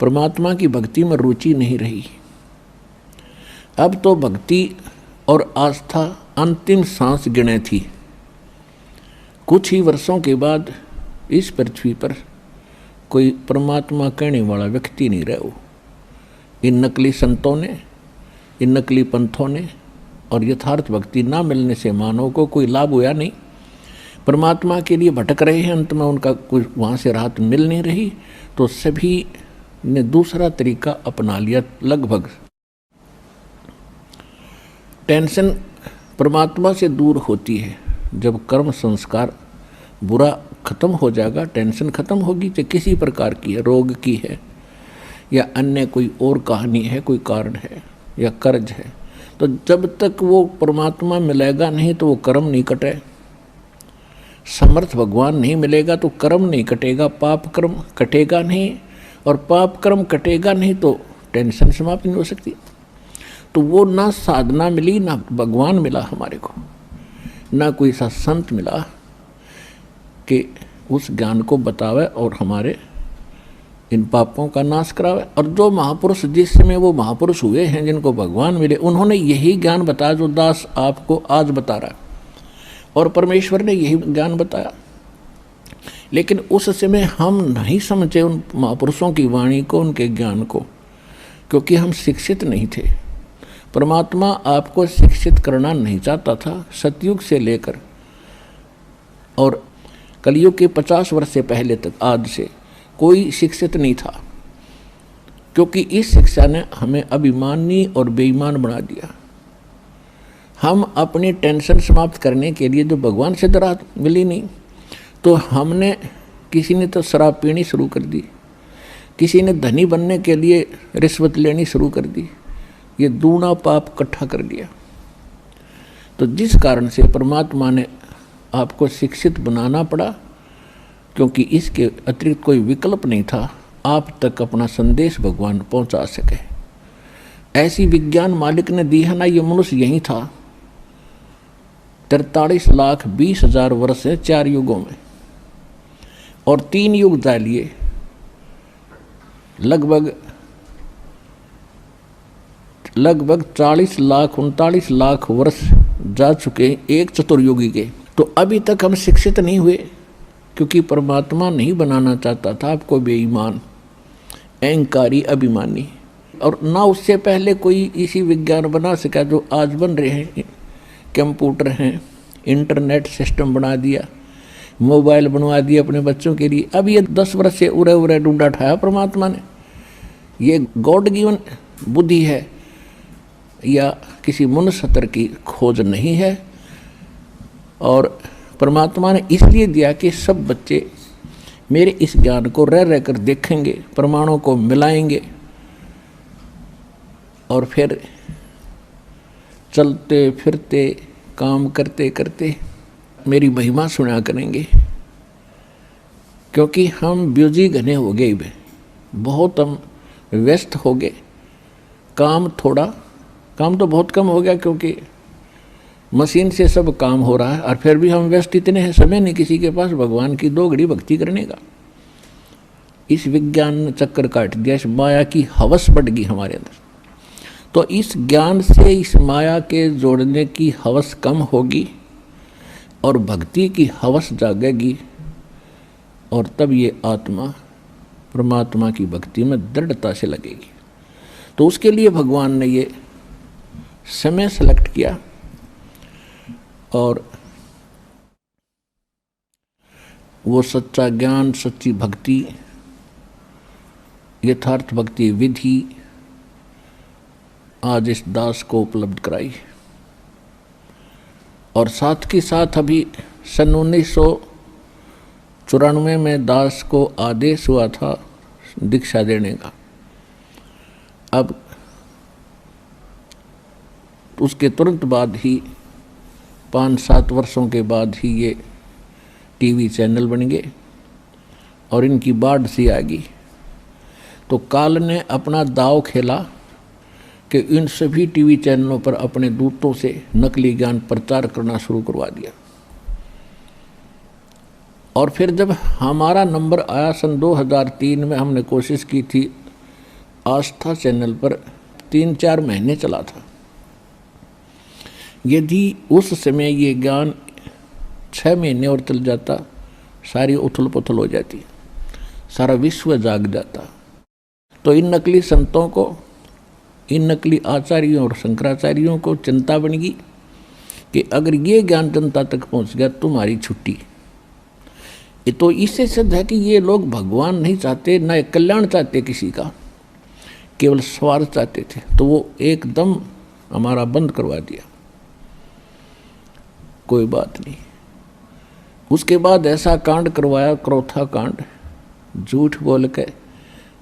परमात्मा की भक्ति में रुचि नहीं रही। अब तो भक्ति और आस्था अंतिम सांस गिने थी। कुछ ही वर्षों के बाद इस पृथ्वी पर कोई परमात्मा कहने वाला व्यक्ति नहीं रहा। इन नकली संतों ने, इन नकली पंथों ने और यथार्थ भक्ति ना मिलने से मानव को कोई लाभ हुआ नहीं। परमात्मा के लिए भटक रहे हैं, अंत में उनका कोई वहाँ से राहत मिल नहीं रही, तो सभी ने दूसरा तरीका अपना लिया। लगभग टेंशन परमात्मा से दूर होती है। जब कर्म संस्कार बुरा खत्म हो जाएगा, टेंशन खत्म होगी, चाहे किसी प्रकार की है, रोग की है या अन्य कोई और कहानी है, कोई कारण है या कर्ज है, तो जब तक वो परमात्मा मिलेगा नहीं तो वो कर्म नहीं कटे। समर्थ भगवान नहीं मिलेगा तो कर्म नहीं कटेगा, पाप कर्म कटेगा नहीं, और पाप कर्म कटेगा नहीं तो टेंशन समाप्त नहीं हो सकती। तो वो ना साधना मिली, ना भगवान मिला हमारे को, ना कोई सा संत मिला कि उस ज्ञान को बतावे और हमारे इन पापों का नाश करावे। और जो महापुरुष जिस समय वो महापुरुष हुए हैं, जिनको भगवान मिले, उन्होंने यही ज्ञान बताया जो दास आपको आज बता रहा है, और परमेश्वर ने यही ज्ञान बताया। लेकिन उस समय हम नहीं समझे उन महापुरुषों की वाणी को, उनके ज्ञान को, क्योंकि हम शिक्षित नहीं थे। परमात्मा आपको शिक्षित करना नहीं चाहता था। सतयुग से लेकर और कलयुग के 50 वर्ष से पहले तक, आज से कोई शिक्षित नहीं था, क्योंकि इस शिक्षा ने हमें अभिमानी और बेईमान बना दिया। हम अपनी टेंशन समाप्त करने के लिए जो भगवान से राहत मिली नहीं, तो हमने, किसी ने तो शराब पीनी शुरू कर दी, किसी ने धनी बनने के लिए रिश्वत लेनी शुरू कर दी, ये दूना पाप इकट्ठा कर लिया। तो जिस कारण से परमात्मा ने आपको शिक्षित बनाना पड़ा, क्योंकि इसके अतिरिक्त कोई विकल्प नहीं था आप तक अपना संदेश भगवान पहुंचा सके। ऐसी विज्ञान मालिक ने दी है ना, ये मनुष्य यही था 43,20,000 वर्ष है 4 युगों में, और 3 युग डालिए, लगभग 40 लाख 39 लाख वर्ष जा चुके एक चतुर्युगी के। तो अभी तक हम शिक्षित नहीं हुए, क्योंकि परमात्मा नहीं बनाना चाहता था आपको बेईमान, अहंकारी, अभिमानी। और ना उससे पहले कोई इसी विज्ञान बना सका जो आज बन रहे हैं। कंप्यूटर हैं, इंटरनेट सिस्टम बना दिया, मोबाइल बनवा दिए अपने बच्चों के लिए। अब ये 10 वर्ष से उरे उरे डूडा उठाया परमात्मा ने। ये गॉड गिवन बुद्धि है या किसी मनुष्य की खोज नहीं है, और परमात्मा ने इसलिए दिया कि सब बच्चे मेरे इस ज्ञान को रह रह कर देखेंगे, प्रमाणों को मिलाएंगे, और फिर चलते फिरते काम करते करते मेरी महिमा सुना करेंगे। क्योंकि हम बिजी घने हो गए, बहुत हम व्यस्त हो गए। काम तो बहुत कम हो गया, क्योंकि मशीन से सब काम हो रहा है, और फिर भी हम व्यस्त इतने हैं, समय नहीं किसी के पास भगवान की 2 घड़ी भक्ति करने का। इस विज्ञान ने चक्कर काट दिया, इस माया की हवस बढ़ गई हमारे अंदर। तो इस ज्ञान से इस माया के जोड़ने की हवस कम होगी और भक्ति की हवस जागेगी, और तब ये आत्मा परमात्मा की भक्ति में दृढ़ता से लगेगी। तो उसके लिए भगवान ने ये समय सेलेक्ट किया, और वो सच्चा ज्ञान, सच्ची भक्ति, यथार्थ भक्ति विधि आज इस दास को उपलब्ध कराई। और साथ के साथ अभी सन 1994 में दास को आदेश हुआ था दीक्षा देने का। अब उसके तुरंत बाद ही 5-7 वर्षों के बाद ही ये टीवी चैनल बन गए और इनकी बाढ़ सी आ गई। तो काल ने अपना दाव खेला कि इन सभी टीवी चैनलों पर अपने दूतों से नकली ज्ञान प्रचार करना शुरू करवा दिया। और फिर जब हमारा नंबर आया सन 2003 में, हमने कोशिश की थी आस्था चैनल पर 3-4 महीने चला था। यदि उस समय ये ज्ञान 6 महीने और चल जाता, सारी उथल पुथल हो जाती, सारा विश्व जाग जाता। तो इन नकली संतों को, इन नकली आचार्यों और शंकराचार्यों को चिंता बन गई कि अगर ये ज्ञान जनता तक पहुंच गया तुम्हारी छुट्टी। तो इससे सिद्ध है कि ये लोग भगवान नहीं चाहते, न कल्याण चाहते किसी का, केवल स्वार्थ चाहते थे। तो वो एकदम हमारा बंद करवा दिया। कोई बात नहीं। उसके बाद ऐसा कांड करवाया, क्रोथा कांड, झूठ बोल के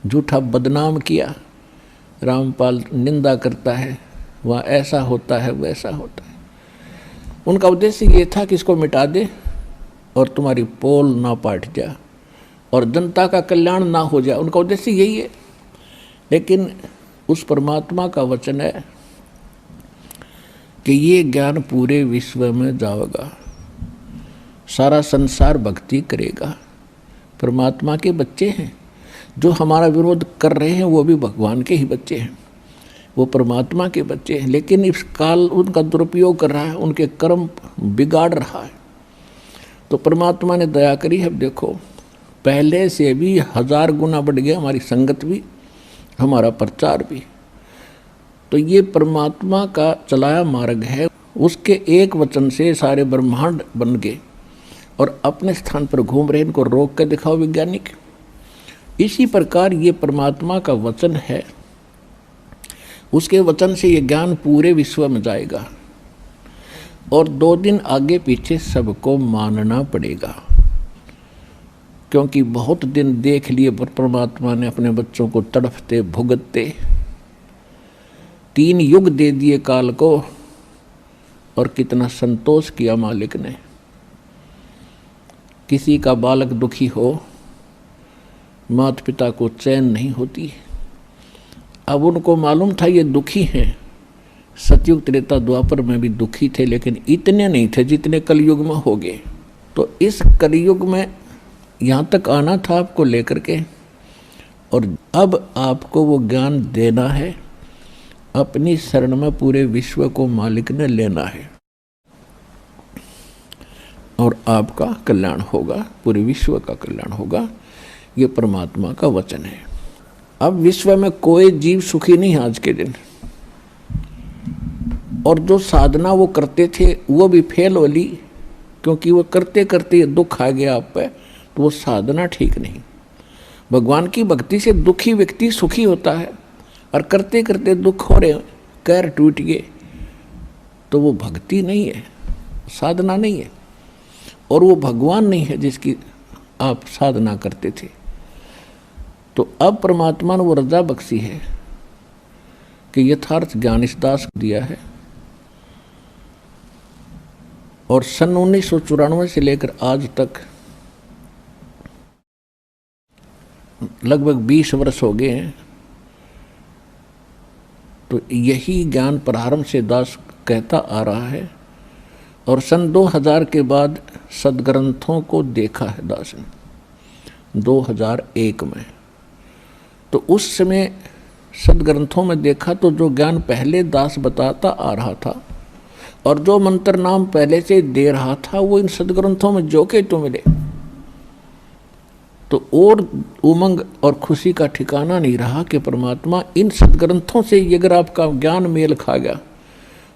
झूठा बदनाम किया। रामपाल निंदा करता है, वहाँ ऐसा होता है वैसा होता है। उनका उद्देश्य ये था कि इसको मिटा दे और तुम्हारी पोल ना पाट जाए और जनता का कल्याण ना हो जाए। उनका उद्देश्य यही है। लेकिन उस परमात्मा का वचन है कि ये ज्ञान पूरे विश्व में जाएगा, सारा संसार भक्ति करेगा। परमात्मा के बच्चे हैं, जो हमारा विरोध कर रहे हैं वो भी भगवान के ही बच्चे हैं, वो परमात्मा के बच्चे हैं। लेकिन इस काल उनका दुरुपयोग कर रहा है, उनके कर्म बिगाड़ रहा है। तो परमात्मा ने दया करी है। देखो पहले से भी 1000 गुना बढ़ गया हमारी संगत भी, हमारा प्रचार भी। तो ये परमात्मा का चलाया मार्ग है। उसके एक वचन से सारे ब्रह्मांड बन गए और अपने स्थान पर घूम रहे। इनको रोक कर दिखाओ वैज्ञानिक। इसी प्रकार ये परमात्मा का वचन है, उसके वचन से ये ज्ञान पूरे विश्व में जाएगा और 2 दिन आगे पीछे सबको मानना पड़ेगा, क्योंकि बहुत दिन देख लिए परमात्मा ने अपने बच्चों को तड़फते भुगतते। 3 युग दे दिए काल को और कितना संतोष किया मालिक ने। किसी का बालक दुखी हो, माता पिता को चैन नहीं होती। अब उनको मालूम था ये दुखी हैं। सतयुग त्रेता द्वापर में भी दुखी थे, लेकिन इतने नहीं थे जितने कलयुग में हो गए। तो इस कलयुग में यहाँ तक आना था आपको लेकर के, और अब आपको वो ज्ञान देना है। अपनी शरण में पूरे विश्व को मालिक ने लेना है और आपका कल्याण होगा, पूरे विश्व का कल्याण होगा। ये परमात्मा का वचन है। अब विश्व में कोई जीव सुखी नहीं है आज के दिन, और जो साधना वो करते थे वो भी फेल हो ली, क्योंकि वो करते करते दुख आ गया आप पे, तो वो साधना ठीक नहीं। भगवान की भक्ति से दुखी व्यक्ति सुखी होता है, और करते करते दुख हो रहे, कैर टूट गए, तो वो भक्ति नहीं है, साधना नहीं है, और वो भगवान नहीं है जिसकी आप साधना करते थे। तो अब परमात्मा ने वो रजा बख्शी है कि यथार्थ ज्ञान इस दास को दिया है, और सन 1994 से लेकर आज तक लगभग 20 वर्ष हो गए हैं। तो यही ज्ञान प्रारंभ से दास कहता आ रहा है, और सन 2000 के बाद सदग्रंथों को देखा है दास ने 2001 में। तो उस समय सदग्रंथों में देखा तो जो ज्ञान पहले दास बताता आ रहा था और जो मंत्र नाम पहले से दे रहा था, वो इन सदग्रंथों में जो के तो मिले। तो और उमंग और खुशी का ठिकाना नहीं रहा कि परमात्मा इन सदग्रंथों से अगर आपका ज्ञान मेल खा गया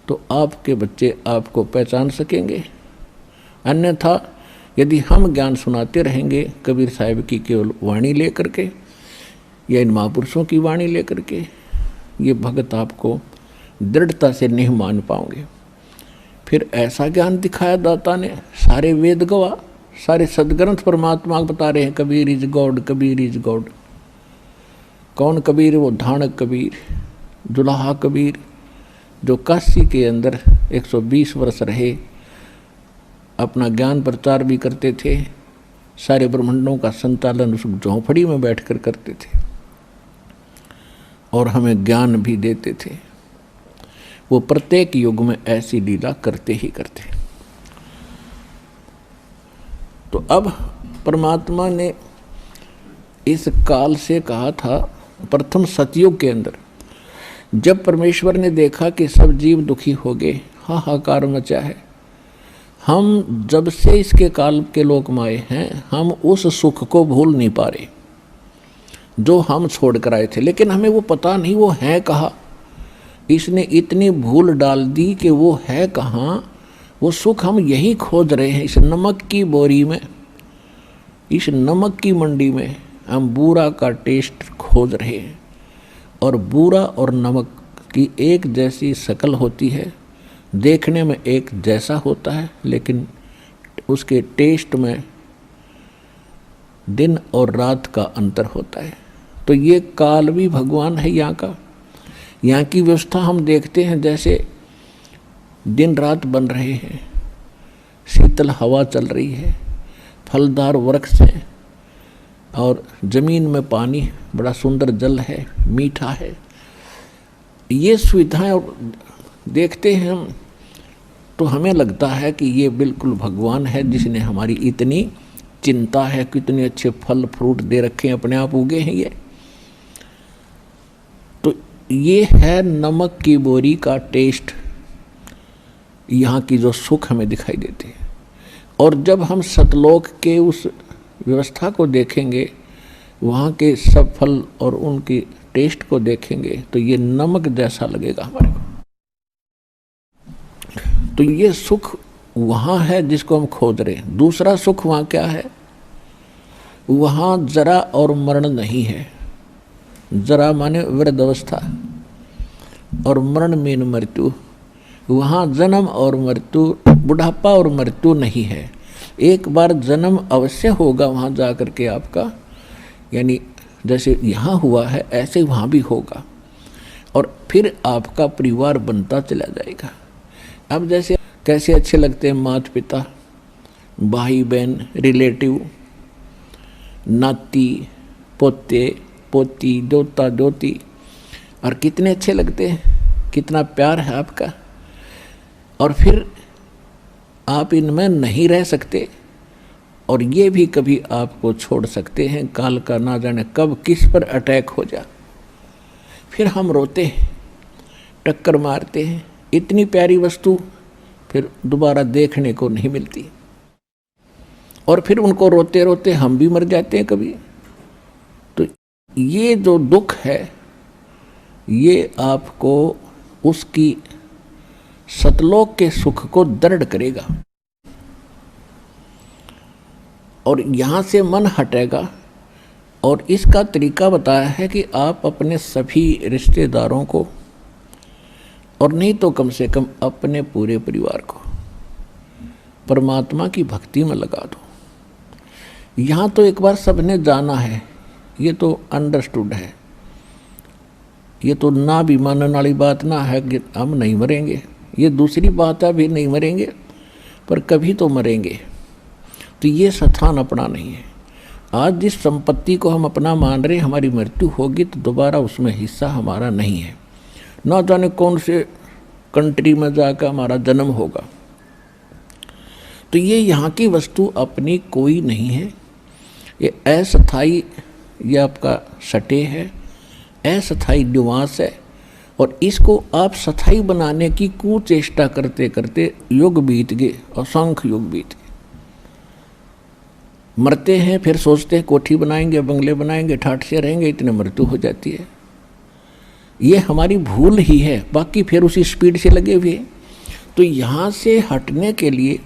तो आपके बच्चे आपको पहचान सकेंगे। अन्यथा यदि हम ज्ञान सुनाते रहेंगे कबीर साहिब की केवल वाणी लेकर के या इन महापुरुषों की वाणी लेकर के, ये भगत आपको दृढ़ता से नहीं मान पाओगे। फिर ऐसा ज्ञान दिखाया दाता ने, सारे वेद गवाह, सारे सदग्रंथ परमात्मा बता रहे हैं Kabir is God, Kabir is God. कौन कबीर? वो धानक कबीर, दुल्हा कबीर, जो काशी के अंदर 120 वर्ष रहे, अपना ज्ञान प्रचार भी करते थे, सारे ब्रह्मांडों का संचालन उस झोंपड़ी में बैठकर करते थे और हमें ज्ञान भी देते थे। वो प्रत्येक युग में ऐसी लीला करते ही करते। तो अब परमात्मा ने इस काल से कहा था प्रथम सतयुग के अंदर जब परमेश्वर ने देखा कि सब जीव दुखी हो गए, हाहाकार मचा है, हम जब से इसके काल के लोक में आए हैं, हम उस सुख को भूल नहीं पा रहे जो हम छोड़ कर आए थे। लेकिन हमें वो पता नहीं वो है कहाँ। इसने इतनी भूल डाल दी कि वो है कहाँ। वो सुख हम यही खोज रहे हैं, इस नमक की बोरी में, इस नमक की मंडी में हम बूरा का टेस्ट खोज रहे हैं। और बूरा और नमक की एक जैसी शक्ल होती है, देखने में एक जैसा होता है, लेकिन उसके टेस्ट में दिन और रात का अंतर होता है। तो ये काल भी भगवान है यहाँ का। यहाँ की व्यवस्था हम देखते हैं, जैसे दिन रात बन रहे हैं, शीतल हवा चल रही है, फलदार वृक्ष हैं और ज़मीन में पानी, बड़ा सुंदर जल है, मीठा है। ये सुविधाएं और देखते हैं हम तो हमें लगता है कि ये बिल्कुल भगवान है जिसने हमारी इतनी चिंता है, कितने अच्छे फल फ्रूट दे रखे हैं, अपने आप उगे हैं ये। तो ये है नमक की बोरी का टेस्ट, यहाँ की जो सुख हमें दिखाई देते हैं। और जब हम सतलोक के उस व्यवस्था को देखेंगे, वहाँ के सब फल और उनकी टेस्ट को देखेंगे, तो ये नमक जैसा लगेगा हमारे को। तो ये सुख वहाँ है जिसको हम खोज रहे हैं। दूसरा सुख वहाँ क्या है? वहाँ जरा और मरण नहीं है। जरा माने वृद्धावस्था और मरण मीन मृत्यु। वहाँ जन्म और मृत्यु, बुढ़ापा और मृत्यु नहीं है। एक बार जन्म अवश्य होगा वहाँ जा कर के आपका, यानी जैसे यहाँ हुआ है ऐसे वहाँ भी होगा, और फिर आपका परिवार बनता चला जाएगा। अब जैसे कैसे अच्छे लगते हैं माता पिता, भाई बहन, रिलेटिव, नाती पोते पोती, दोता दोती, और कितने अच्छे लगते हैं, कितना प्यार है आपका। और फिर आप इनमें नहीं रह सकते, और ये भी कभी आपको छोड़ सकते हैं। काल का ना जाने कब किस पर अटैक हो जा, फिर हम रोते हैं, टक्कर मारते हैं। इतनी प्यारी वस्तु फिर दोबारा देखने को नहीं मिलती, और फिर उनको रोते रोते हम भी मर जाते हैं कभी। तो ये जो दुख है, ये आपको उसकी सतलोक के सुख को दृढ़ करेगा, और यहाँ से मन हटेगा। और इसका तरीका बताया है कि आप अपने सभी रिश्तेदारों को, और नहीं तो कम से कम अपने पूरे परिवार को परमात्मा की भक्ति में लगा दो। यहाँ तो एक बार सबने जाना है, ये तो अंडरस्टूड है, ये तो ना भी मानने वाली बात ना है कि हम नहीं मरेंगे। ये दूसरी बात है, भी नहीं मरेंगे पर कभी तो मरेंगे। तो ये स्थान अपना नहीं है। आज जिस संपत्ति को हम अपना मान रहे, हमारी मृत्यु होगी तो दोबारा उसमें हिस्सा हमारा नहीं है। ना जाने कौन से कंट्री में जाकर हमारा जन्म होगा। तो ये यहाँ की वस्तु अपनी कोई नहीं है, ये अस्थायी, ये आपका सटे है, अस्थायी निवास है। और इसको आप स्थायी बनाने की कुचेष्टा करते करते युग बीत गए, असंख्य युग बीत गए। मरते हैं, फिर सोचते हैं कोठी बनाएंगे, बंगले बनाएंगे, ठाठ से रहेंगे, इतने मृत्यु हो जाती है। ये हमारी भूल ही है, बाकी फिर उसी स्पीड से लगे हुए। तो यहाँ से हटने के लिए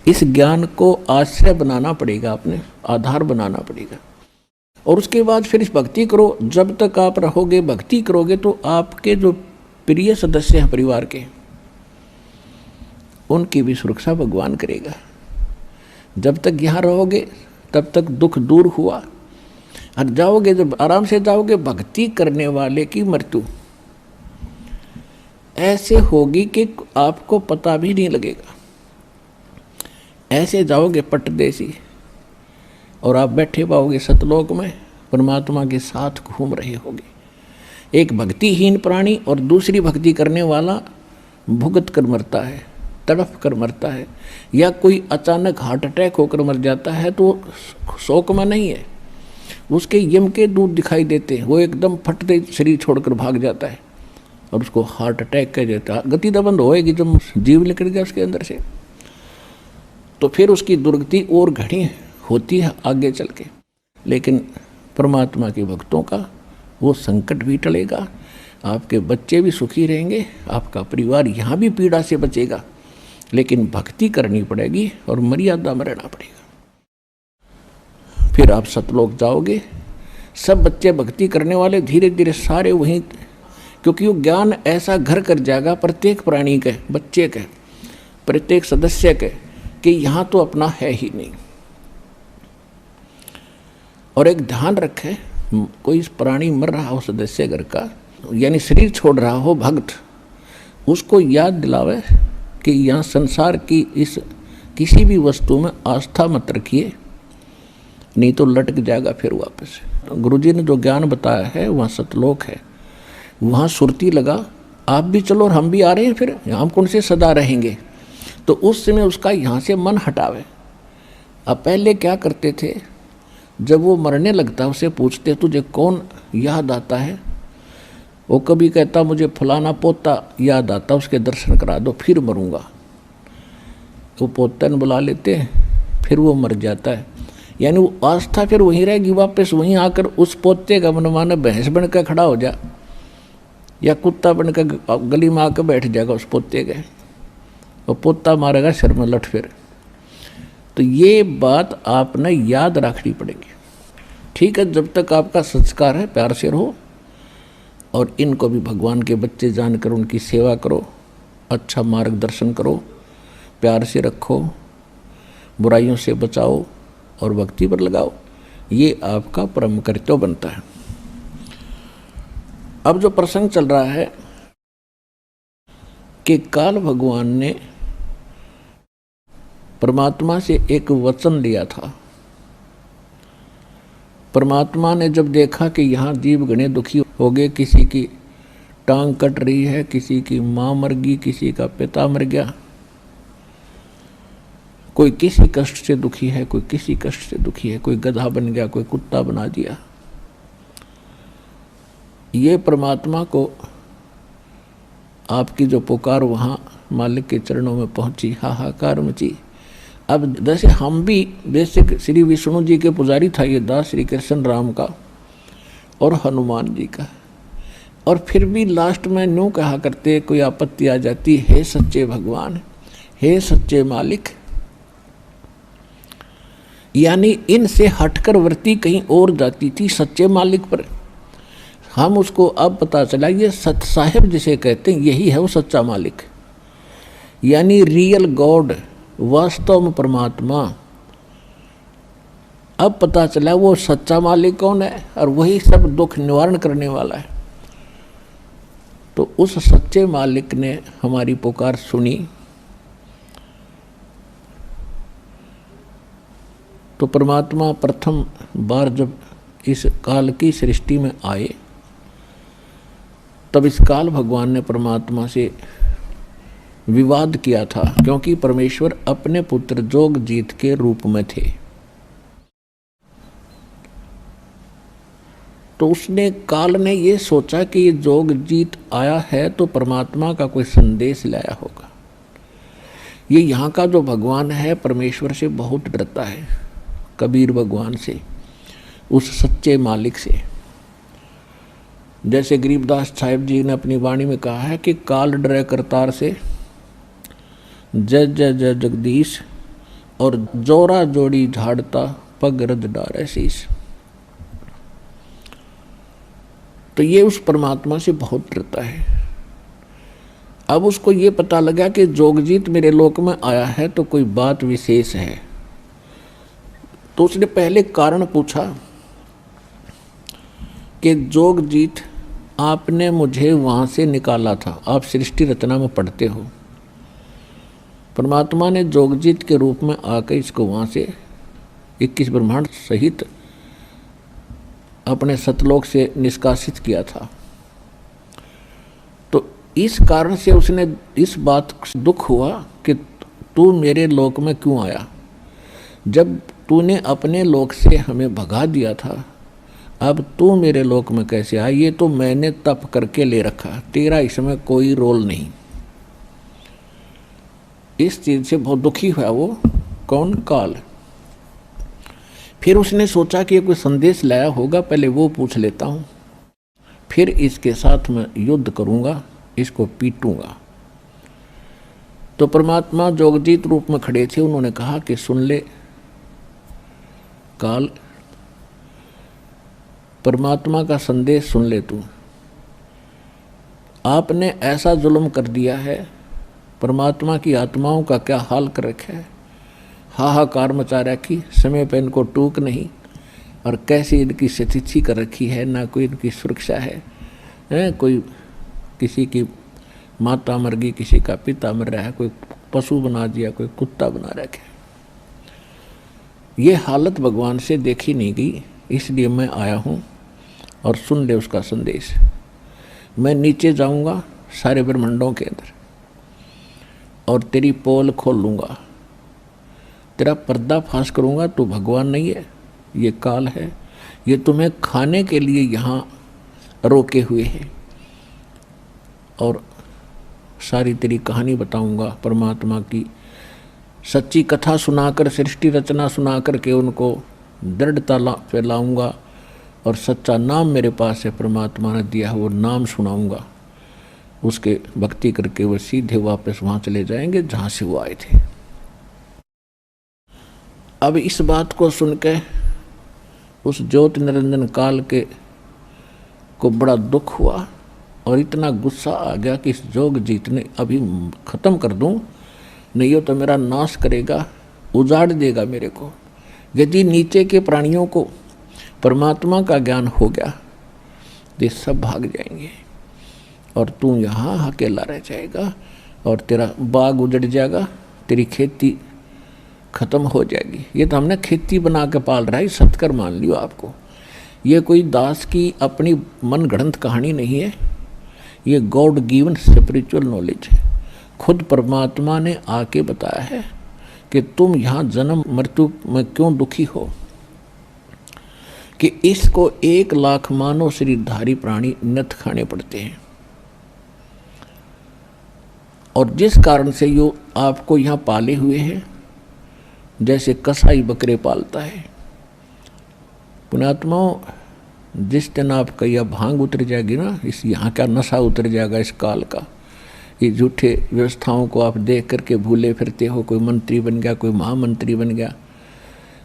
इस ज्ञान को आश्रय बनाना पड़ेगा, अपने आधार बनाना पड़ेगा। और उसके बाद फिर इस भक्ति करो। जब तक आप रहोगे, भक्ति करोगे, तो आपके जो प्रिय सदस्य हैं परिवार के, उनकी भी सुरक्षा भगवान करेगा। जब तक यहाँ रहोगे तब तक दुख दूर हुआ, और जाओगे जब आराम से जाओगे, भक्ति करने वाले की मृत्यु ऐसे होगी कि आपको पता भी नहीं लगेगा। ऐसे जाओगे पटदेसी, और आप बैठे पाओगे सतलोक में, परमात्मा के साथ घूम रहे होगे। एक भक्तिहीन प्राणी और दूसरी भक्ति करने वाला भुगत कर मरता है, तड़प कर मरता है, या कोई अचानक हार्ट अटैक होकर मर जाता है, तो शोक में नहीं है। उसके यम के दूत दिखाई देते हैं, वो एकदम फटते शरीर छोड़कर भाग जाता है और उसको हार्ट अटैक कह देता है। गति तो बंद होएगी जब जीव निकल गया उसके अंदर से, तो फिर उसकी दुर्गति और घनी होती है आगे चल के। लेकिन परमात्मा के भक्तों का वो संकट भी टलेगा, आपके बच्चे भी सुखी रहेंगे, आपका परिवार यहाँ भी पीड़ा से बचेगा। लेकिन भक्ति करनी पड़ेगी और मर्यादा में रहना पड़ेगा, फिर आप सतलोक जाओगे। सब बच्चे भक्ति करने वाले धीरे धीरे सारे वहीं, क्योंकि वो ज्ञान ऐसा घर कर जाएगा प्रत्येक प्राणी के, बच्चे के, प्रत्येक सदस्य के, कि यहाँ तो अपना है ही नहीं। और एक ध्यान रखे, कोई प्राणी मर रहा हो सदस्य घर का, यानी शरीर छोड़ रहा हो भक्त, उसको याद दिलावे कि यहाँ संसार की इस किसी भी वस्तु में आस्था मत रखिए, नहीं तो लटक जाएगा फिर वापस। गुरुजी ने जो ज्ञान बताया है वहाँ सतलोक है, वहाँ सुरती लगा, आप भी चलो और हम भी आ रहे हैं, फिर हम कौन से सदा रहेंगे। तो उस समय उसका यहाँ से मन हटावे। अब पहले क्या करते थे, जब वो मरने लगता उसे पूछते तुझे कौन याद आता है, वो कभी कहता मुझे फलाना पोता याद आता, उसके दर्शन करा दो फिर मरूंगा। वो पोता ने बुला लेते हैं, फिर वो मर जाता है। यानी वो आस्था फिर वहीं रहेगी, वापस वहीं आकर उस पोते का मनमाना भैंस बन कर खड़ा हो जा, या कुत्ता बनकर गली में आकर बैठ जाएगा उस पोते के, और पोता मारेगा सिर में लठ फिर। तो ये बात आपने याद रखनी पड़ेगी। ठीक है, जब तक आपका संस्कार है प्यार से रहो, और इनको भी भगवान के बच्चे जानकर उनकी सेवा करो, अच्छा मार्गदर्शन करो, प्यार से रखो, बुराइयों से बचाओ और भक्ति पर लगाओ। ये आपका परम कर्तव्य बनता है। अब जो प्रसंग चल रहा है कि काल भगवान ने परमात्मा से एक वचन लिया था। परमात्मा ने जब देखा कि यहाँ जीव गणे दुखी हो गए, किसी की टांग कट रही है, किसी की माँ मर गई, किसी का पिता मर गया, कोई किसी कष्ट से दुखी है, कोई किसी कष्ट से दुखी है, कोई गधा बन गया, कोई कुत्ता बना दिया। ये परमात्मा को आपकी जो पुकार वहाँ मालिक के चरणों में पहुँची, हाहाकार मची। अब जैसे हम भी बेसिक श्री विष्णु जी के पुजारी था ये दास, श्री कृष्ण राम का और हनुमान जी का, और फिर भी लास्ट में न्यू कहा करते, कोई आपत्ति आ जाती, हे सच्चे भगवान, हे सच्चे मालिक। यानी इनसे हटकर वृत्ति कहीं और जाती थी सच्चे मालिक पर। हम उसको अब पता चला ये सत साहिब जिसे कहते हैं यही है वो सच्चा मालिक, यानी रियल गॉड, वास्तव में परमात्मा। अब पता चला वो सच्चा मालिक कौन है, और वही सब दुख निवारण करने वाला है। तो उस सच्चे मालिक ने हमारी पुकार सुनी। तो परमात्मा प्रथम बार जब इस काल की सृष्टि में आए, तब इस काल भगवान ने परमात्मा से विवाद किया था, क्योंकि परमेश्वर अपने पुत्र जोगजीत के रूप में थे। तो उसने, काल ने ये सोचा कि ये जोगजीत आया है तो परमात्मा का कोई संदेश लाया होगा। ये यहाँ का जो भगवान है परमेश्वर से बहुत डरता है, कबीर भगवान से, उस सच्चे मालिक से। जैसे गरीबदास साहिब जी ने अपनी वाणी में कहा है कि काल डरे करतार से, जय जय जय जगदीश, और जोरा जोड़ी झाड़ता पग रद डारे शीस। तो ये उस परमात्मा से बहुत डरता है। अब उसको ये पता लगा कि जोगजीत मेरे लोक में आया है तो कोई बात विशेष है। तो उसने पहले कारण पूछा कि जोगजीत, आपने मुझे वहाँ से निकाला था, आप सृष्टि रचना में पढ़ते हो, परमात्मा ने जोगजीत के रूप में आकर इसको वहाँ से 21 ब्रह्मांड सहित अपने सतलोक से निष्कासित किया था। तो इस कारण से उसने इस बात से दुख हुआ कि तू मेरे लोक में क्यों आया, जब तूने अपने लोक से हमें भगा दिया था अब तू मेरे लोक में कैसे आया? ये तो मैंने तप करके ले रखा, तेरा इसमें कोई रोल नहीं। इस चीज से बहुत दुखी हुआ वो। कौन? काल। फिर उसने सोचा कि ये कोई संदेश लाया होगा, पहले वो पूछ लेता हूं, फिर इसके साथ मैं युद्ध करूंगा, इसको पीटूंगा। तो परमात्मा जोगजीत रूप में खड़े थे, उन्होंने कहा कि सुन ले काल, परमात्मा का संदेश सुन ले तू। आपने ऐसा जुल्म कर दिया है, परमात्मा की आत्माओं का क्या हाल कर रखा है, हाहाकार मचा रखी, समय पर इनको टूक नहीं, और कैसी इनकी स्थिति कर रखी है, ना कोई इनकी सुरक्षा है, कोई किसी की माता मर गई, किसी का पिता मर रहा है, कोई पशु बना दिया, कोई कुत्ता बना रखा। ये हालत भगवान से देखी नहीं गई, इसलिए मैं आया हूँ और सुन ले उसका संदेश। मैं नीचे जाऊँगा सारे ब्रह्मांडों के अंदर और तेरी पोल खोल लूँगा, तेरा पर्दा फांस करूँगा। तू भगवान नहीं है, ये काल है, ये तुम्हें खाने के लिए यहाँ रोके हुए हैं, और सारी तेरी कहानी बताऊँगा, परमात्मा की सच्ची कथा सुनाकर, सृष्टि रचना सुनाकर के उनको दृढ़ता फैलाऊँगा, और सच्चा नाम मेरे पास है, परमात्मा ने दिया है, वो नाम सुनाऊँगा। उसके भक्ति करके वो सीधे वापस वहाँ चले जाएंगे जहाँ से वो आए थे। अब इस बात को सुन के उस ज्योति निरंजन काल के को बड़ा दुख हुआ और इतना गुस्सा आ गया कि इस जोगजीत ने अभी ख़त्म कर दूं, नहीं हो तो मेरा नाश करेगा, उजाड़ देगा मेरे को। यदि नीचे के प्राणियों को परमात्मा का ज्ञान हो गया तो सब भाग जाएंगे और तू यहाँ अकेला रह जाएगा और तेरा बाग उजड़ जाएगा, तेरी खेती खत्म हो जाएगी। ये तो हमने खेती बना के पाल रहा है, सत्कर मान लियो आपको। ये कोई दास की अपनी मन गढ़ंत कहानी नहीं है, ये गॉड गिवन स्पिरिचुअल नॉलेज है। खुद परमात्मा ने आके बताया है कि तुम यहाँ जन्म मृत्यु में क्यों दुखी हो, कि इसको 1 लाख मानव शरीरधारी प्राणी नथ खाने पड़ते हैं, और जिस कारण से यो आपको यहाँ पाले हुए हैं, जैसे कसाई बकरे पालता है। पुण्यात्माओं, जिस दिन आपका यह भांग उतर जाएगी ना, इस यहाँ का नशा उतर जाएगा इस काल का, ये झूठे व्यवस्थाओं को आप देख करके भूले फिरते हो, कोई मंत्री बन गया, कोई महामंत्री बन गया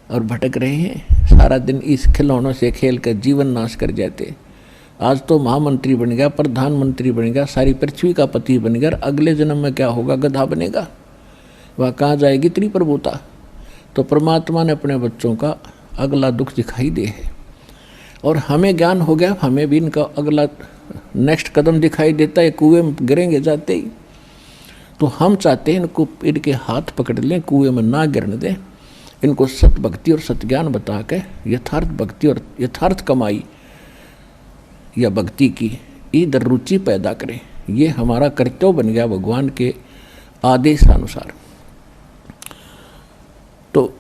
और भटक रहे हैं, सारा दिन इस खिलौनों से खेल कर जीवन नाश कर जाते। आज तो महामंत्री बन गया, प्रधानमंत्री बन गया, सारी पृथ्वी का पति बन गया, अगले जन्म में क्या होगा? गधा बनेगा। वह कहाँ जाएगी तेरी प्रभुता? तो परमात्मा ने अपने बच्चों का अगला दुख दिखाई दे है, और हमें ज्ञान हो गया, हमें भी इनका अगला नेक्स्ट कदम दिखाई देता है, कुएं में गिरेंगे जाते ही। तो हम चाहते हैं इनको, इनके हाथ पकड़ लें, कुएं में ना गिरने दें, इनको सत भक्ति और सत्ज्ञान बता के यथार्थ भक्ति और यथार्थ कमाई या भक्ति की इधर रुचि पैदा करें। ये हमारा कर्तव्य बन गया भगवान के आदेशानुसार। तो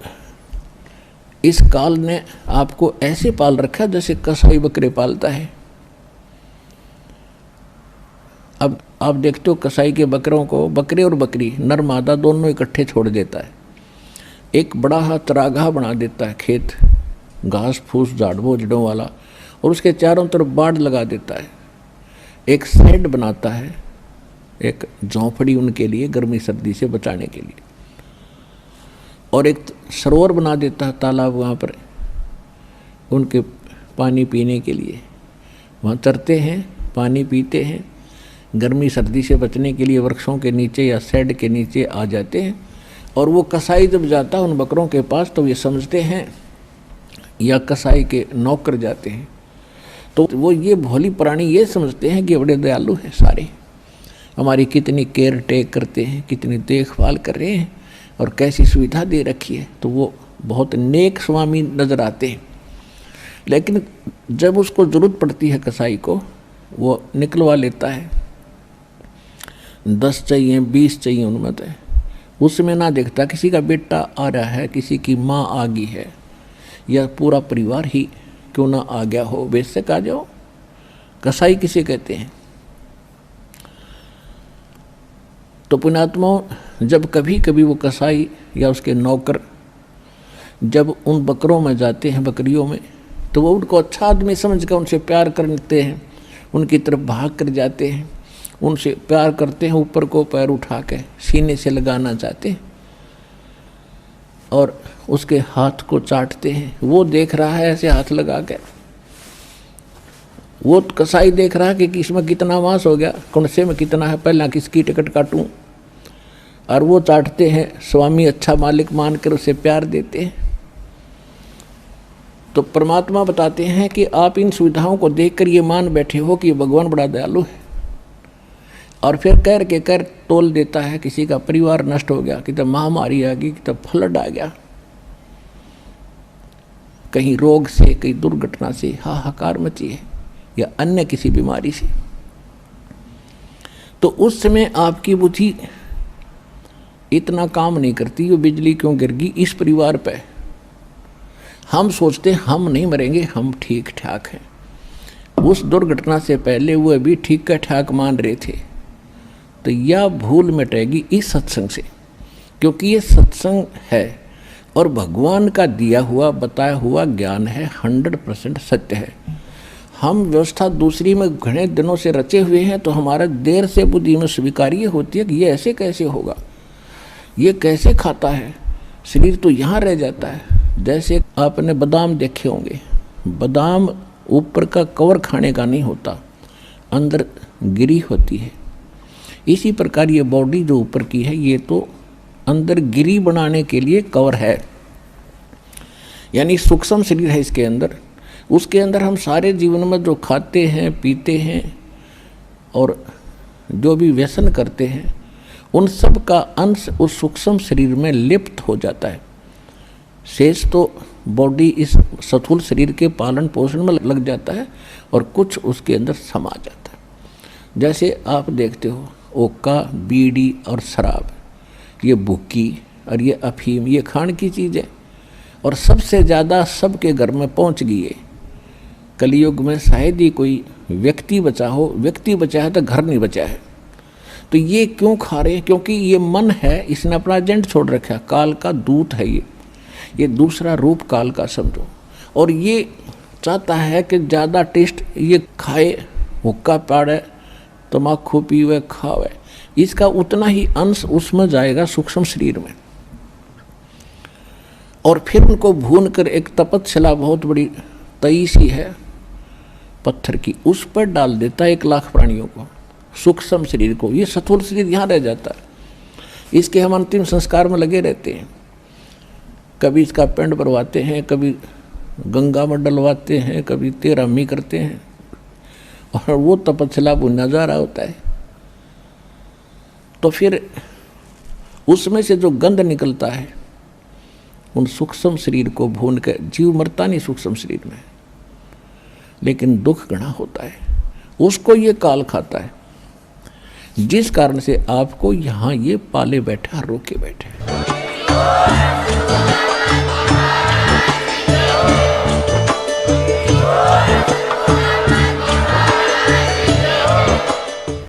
इस काल ने आपको ऐसे पाल रखा जैसे कसाई बकरे पालता है। अब आप देखते हो कसाई के बकरों को, बकरे और बकरी नर मादा दोनों इकट्ठे छोड़ देता है, एक बड़ा हा तरागाह बना देता है, खेत घास फूस झाड़वों जड़ों वाला, और उसके चारों तरफ बाड़ लगा देता है, एक शेड बनाता है, एक झोंपड़ी उनके लिए गर्मी सर्दी से बचाने के लिए, और एक सरोवर बना देता है, तालाब वहाँ पर उनके पानी पीने के लिए, वहाँ चरते हैं, पानी पीते हैं, गर्मी सर्दी से बचने के लिए वृक्षों के नीचे या शेड के नीचे आ जाते हैं। और वो कसाई जब जाता है उन बकरों के पास तो ये समझते हैं, या कसाई के नौकर जाते हैं तो वो ये भोली प्राणी ये समझते हैं कि बड़े दयालु हैं, सारे हमारी कितनी केयर टेक करते हैं, कितनी देखभाल कर रहे हैं और कैसी सुविधा दे रखी है, तो वो बहुत नेक स्वामी नजर आते हैं। लेकिन जब उसको ज़रूरत पड़ती है कसाई को, वो निकलवा लेता है, 10 चाहिए 20 चाहिए उनमें तो, उसमें ना देखता किसी का बेटा आ रहा है, किसी की माँ आ गई है, या पूरा परिवार ही क्यों ना आ गया हो, बेशक आ जाओ। कसाई किसे कहते हैं? तो पुण्यात्माओं, जब कभी कभी वो कसाई या उसके नौकर जब उन बकरों में जाते हैं, बकरियों में, तो वो उनको अच्छा आदमी समझ कर उनसे प्यार करते हैं, उनकी तरफ भाग कर जाते हैं, उनसे प्यार करते हैं, ऊपर को पैर उठा के सीने से लगाना चाहते हैं और उसके हाथ को चाटते हैं। वो देख रहा है ऐसे हाथ लगा के, वो कसाई देख रहा है कि किसमें कितना मांस हो गया, कौनसे में कितना है, पहला किसकी टिकट काटूं। और वो चाटते हैं, स्वामी अच्छा मालिक मानकर उसे प्यार देते हैं। तो परमात्मा बताते हैं कि आप इन सुविधाओं को देखकर ये मान बैठे हो कि भगवान बड़ा दयालु है, और फिर कर के कर तोल देता है। किसी का परिवार नष्ट हो गया, कितना महामारी आ गई, कितना फ्लड आ गया, कहीं रोग से, कहीं दुर्घटना से हाहाकार मची है, या अन्य किसी बीमारी से, तो उस समय आपकी बुद्धि इतना काम नहीं करती, वो बिजली क्यों गिर गई इस परिवार पे। हम सोचते हम नहीं मरेंगे, हम ठीक ठाक हैं। उस दुर्घटना से पहले वो भी ठीक ठाक मान रहे थे। तो यह भूल मिटेगी इस सत्संग से, क्योंकि ये सत्संग है और भगवान का दिया हुआ बताया हुआ ज्ञान है, 100% सत्य है। हम व्यवस्था दूसरी में घने दिनों से रचे हुए हैं, तो हमारा देर से बुद्धि में स्वीकार्य होती है कि ये ऐसे कैसे होगा, ये कैसे खाता है, शरीर तो यहाँ रह जाता है। जैसे आपने बादाम देखे होंगे, बादाम ऊपर का कवर खाने का नहीं होता, अंदर गिरी होती है। इसी प्रकार ये बॉडी जो ऊपर की है, ये तो अंदर गिरी बनाने के लिए कवर है, यानी सूक्ष्म शरीर है इसके अंदर। उसके अंदर हम सारे जीवन में जो खाते हैं, पीते हैं और जो भी व्यसन करते हैं, उन सब का अंश उस सूक्ष्म शरीर में लिप्त हो जाता है। शेष तो बॉडी इस स्थूल शरीर के पालन पोषण में लग जाता है और कुछ उसके अंदर समा जाता है। जैसे आप देखते हो ओका, बीड़ी और शराब, ये बुक्की और ये अफीम, ये खान की चीज़ें, और सबसे ज़्यादा सबके घर में पहुंच गई है। कलयुग में शायद ही कोई व्यक्ति बचा हो, व्यक्ति बचा है तो घर नहीं बचा है। तो ये क्यों खा रहे हैं? क्योंकि ये मन है, इसने अपना एजेंट छोड़ रखा है, काल का दूत है ये दूसरा रूप काल का समझो। और ये चाहता है कि ज़्यादा टेस्ट ये खाए, हुक्का पाड़े, तम्बाकू पीवे, खावे, इसका उतना ही अंश उसमें जाएगा सूक्ष्म शरीर में। और फिर उनको भून कर एक तपतशिला बहुत बड़ी तई सी है पत्थर की, उस पर डाल देता है 1,00,000 प्राणियों को, सूक्ष्म शरीर को। ये स्थूल शरीर यहाँ रह जाता है। इसके हम अंतिम संस्कार में लगे रहते हैं, कभी इसका पिंड भरवाते हैं, कभी गंगा में डलवाते हैं, कभी 13वीं करते हैं, और वो तपस्या भुना जा रहा होता है। तो फिर उसमें से जो गंध निकलता है, उन सूक्ष्म शरीर को भून कर, जीव मरता नहीं सूक्ष्म शरीर में, लेकिन दुख घना होता है, उसको ये काल खाता है, जिस कारण से आपको यहाँ ये पाले बैठा, रोके बैठे।